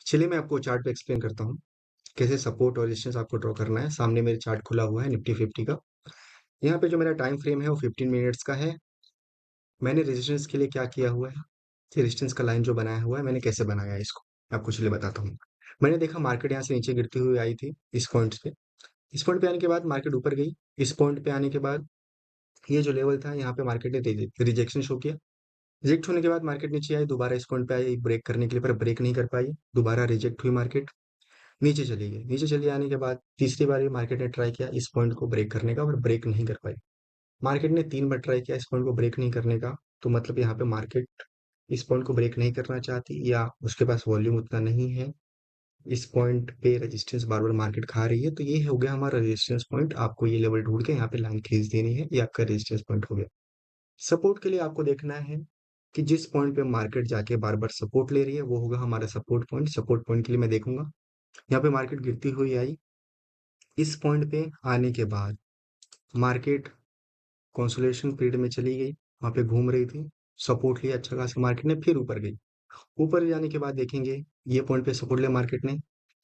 चलिए मैं आपको चार्ट पे एक्सप्लेन करता हूँ, कैसे सपोर्ट और रेजिस्टेंस आपको ड्रॉ करना है। सामने मेरे चार्ट खुला हुआ है निफ्टी 50 का। यहाँ पे जो मेरा टाइम फ्रेम है वो 15 मिनट्स का है। मैंने रेजिस्टेंस के लिए क्या किया हुआ है, रेजिस्टेंस का लाइन जो बनाया हुआ है मैंने कैसे बनाया है इसको मैं आपको चलिए बताता हूँ। मैंने देखा मार्केट यहाँ से नीचे गिरती हुई आई थी इस पॉइंट पे। इस पॉइंट पे आने के बाद मार्केट ऊपर गई। इस पॉइंट पे आने के बाद ये जो लेवल था यहाँ पे मार्केट ने रिजेक्शन शो किया। रिजेक्ट होने के बाद मार्केट नीचे आई, दोबारा इस पॉइंट पे आई ब्रेक करने के लिए, पर ब्रेक नहीं कर पाई। दोबारा रिजेक्ट हुई मार्केट, नीचे चली गई। नीचे चली आने के बाद तीसरी बार भी मार्केट ने ट्राई किया इस पॉइंट को ब्रेक करने का, पर ब्रेक नहीं कर पाई। मार्केट ने 3 बार ट्राई किया इस पॉइंट को ब्रेक नहीं करने का, तो मतलब यहाँ पे मार्केट इस पॉइंट को ब्रेक नहीं करना चाहती या उसके पास वॉल्यूम उतना नहीं है। इस पॉइंट पे रेजिस्टेंस बार-बार मार्केट खा रही है, तो ये हो गया हमारा रेजिस्टेंस पॉइंट। आपको ये लेवल ढूँढ के यहाँ पे लाइन खींच देनी है, ये आपका रेजिस्टेंस पॉइंट हो गया। सपोर्ट के लिए आपको देखना है कि जिस पॉइंट पे मार्केट जाके बार-बार सपोर्ट ले रही है, वो होगा हमारा सपोर्ट पॉइंट। सपोर्ट पॉइंट के लिए मैं देखूँगा, यहाँ पे मार्केट गिरती हुई आई। इस पॉइंट पे आने के बाद मार्केट कंसोलिडेशन पीरियड में चली गई, वहाँ पे घूम रही थी, सपोर्ट लिया अच्छा खासा मार्केट ने, फिर ऊपर गई। ऊपर जाने के बाद देखेंगे ये पॉइंट पे सपोर्ट लिया मार्केट ने।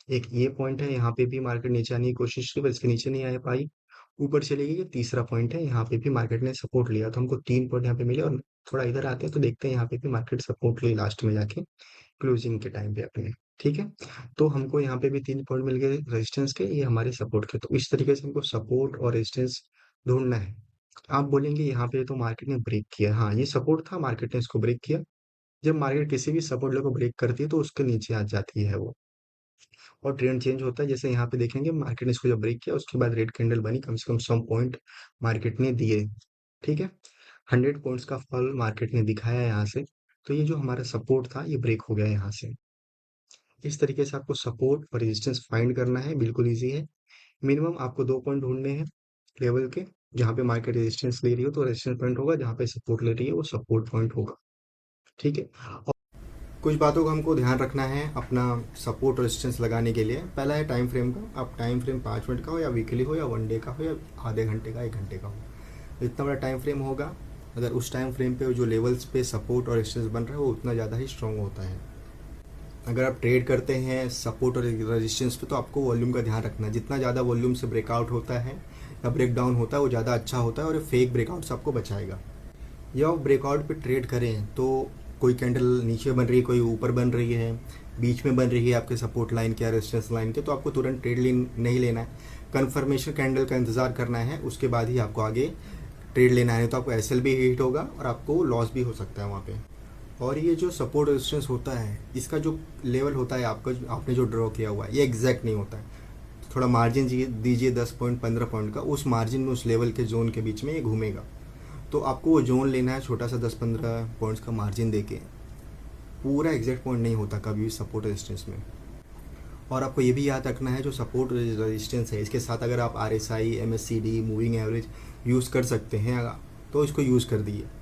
एक ये पॉइंट है, यहाँ पे भी मार्केट नीचे आने की कोशिश की पर इसके नीचे नहीं आ पाई, ऊपर चली गई। ये तीसरा पॉइंट है, यहाँ पे भी मार्केट ने सपोर्ट लिया, तो हमको 3 पॉइंट यहाँ पे मिले। और थोड़ा इधर आते हैं तो देखते हैं यहाँ पे भी मार्केट सपोर्ट ली लास्ट में जाके क्लोजिंग के टाइम पे अपने। ठीक है, तो हमको यहाँ पे भी 3 पॉइंट मिल गए रेजिस्टेंस के, ये हमारे सपोर्ट के। तो इस तरीके से हमको सपोर्ट और रेजिस्टेंस ढूंढना है। आप बोलेंगे यहाँ पे तो मार्केट ने ब्रेक किया, हाँ ये सपोर्ट था, मार्केट ने इसको ब्रेक किया। जब मार्केट किसी भी सपोर्ट लेवल को ब्रेक करती है तो उसके नीचे आ जाती है वो, और ट्रेंड चेंज होता है। जैसे यहाँ पे देखेंगे मार्केट ने इसको जब ब्रेक किया उसके बाद रेड कैंडल बनी, कम से कम 100 पॉइंट मार्केट ने दिए। ठीक है, 100 पॉइंट्स का फॉल मार्केट ने दिखाया है यहाँ से। तो ये जो हमारा सपोर्ट था ये ब्रेक हो गया यहाँ से। इस तरीके से आपको सपोर्ट और रेजिस्टेंस फाइंड करना है, बिल्कुल ईजी है। मिनिमम आपको 2 पॉइंट ढूंढने हैं लेवल के, जहाँ पे मार्केट रेजिस्टेंस ले रही हो तो रेजिस्टेंस पॉइंट होगा, जहाँ पे सपोर्ट ले रही है वो सपोर्ट पॉइंट होगा। ठीक है, और कुछ बातों का हमको ध्यान रखना है अपना सपोर्ट और रेजिस्टेंस लगाने के लिए। पहला है टाइम फ्रेम का। आप टाइम फ्रेम 5 मिनट का हो या वीकली हो या 1 डे का हो या आधे घंटे का 1 घंटे का हो, इतना बड़ा टाइम फ्रेम होगा, अगर उस टाइम फ्रेम पे जो लेवल्स पे सपोर्ट और रेजिस्टेंस बन रहा है वो उतना ज़्यादा ही स्ट्रॉन्ग होता है। अगर आप ट्रेड करते हैं सपोर्ट और रेजिस्टेंस पे तो आपको वॉल्यूम का ध्यान रखना है। जितना ज़्यादा वॉल्यूम से ब्रेकआउट होता है या ब्रेक डाउन होता है वो ज़्यादा अच्छा होता है और फेक ब्रेकआउट से आपको बचाएगा। या आप ब्रेकआउट पे ट्रेड करें तो कोई कैंडल नीचे बन रही है, कोई ऊपर बन रही है, बीच में बन रही है आपके सपोर्ट लाइन के या रेजिस्टेंस लाइन के, तो आपको तुरंत ट्रेड नहीं लेना है। कन्फर्मेशन कैंडल का इंतजार करना है, उसके बाद ही आपको आगे ट्रेड लेना है। तो आपको एसएल भी हिट होगा और आपको लॉस भी हो सकता है वहाँ पे। और ये जो सपोर्ट रेजिस्टेंस होता है इसका जो लेवल होता है आपका, आपने जो ड्रॉ किया हुआ है ये एग्जैक्ट नहीं होता है। थोड़ा मार्जिन दीजिए 10 पॉइंट 15 पॉइंट का, उस मार्जिन में उस लेवल के जोन के बीच में ये घूमेगा। तो आपको वो जोन लेना है छोटा सा 10-15 पॉइंट्स का मार्जिन देके। पूरा एग्जैक्ट पॉइंट नहीं होता कभी भी सपोर्ट रेजिस्टेंस में। और आपको ये भी याद रखना है जो सपोर्ट रेजिस्टेंस है इसके साथ अगर आप RSI MACD moving average use कर सकते हैं तो इसको यूज़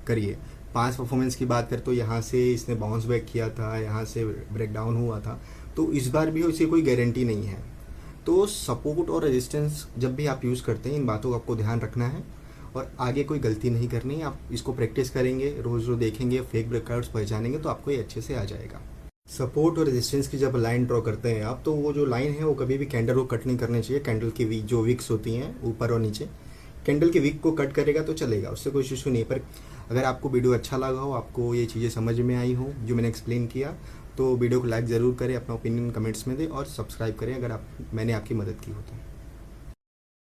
करिए। पास परफॉर्मेंस की बात करें तो यहाँ से इसने बाउंस बैक किया था, यहाँ से ब्रेक डाउन हुआ था, तो इस बार भी इसकी कोई गारंटी नहीं है। तो सपोर्ट और रेजिस्टेंस जब भी आप यूज़ करते हैं इन बातों का आपको ध्यान रखना है और आगे कोई गलती नहीं करनी है। आप इसको प्रैक्टिस करेंगे, रोज़ रोज़ देखेंगे, फेक ब्रेकआउट्स पहचानेंगे तो आपको ये अच्छे से आ जाएगा। सपोर्ट और रेजिस्टेंस की जब लाइन ड्रॉ करते हैं आप, तो वो जो लाइन है वो कभी भी कैंडल को कट नहीं करनी चाहिए। कैंडल की वीक जो विक्स होती हैं ऊपर और नीचे, कैंडल की विक को कट करेगा तो चलेगा, उससे कोई इशू नहीं। पर अगर आपको वीडियो अच्छा लगा हो, आपको ये चीज़ें समझ में आई हो जो मैंने एक्सप्लेन किया, तो वीडियो को लाइक ज़रूर करें, अपना ओपिनियन कमेंट्स में दें और सब्सक्राइब करें अगर मैंने आपकी मदद की हो तो।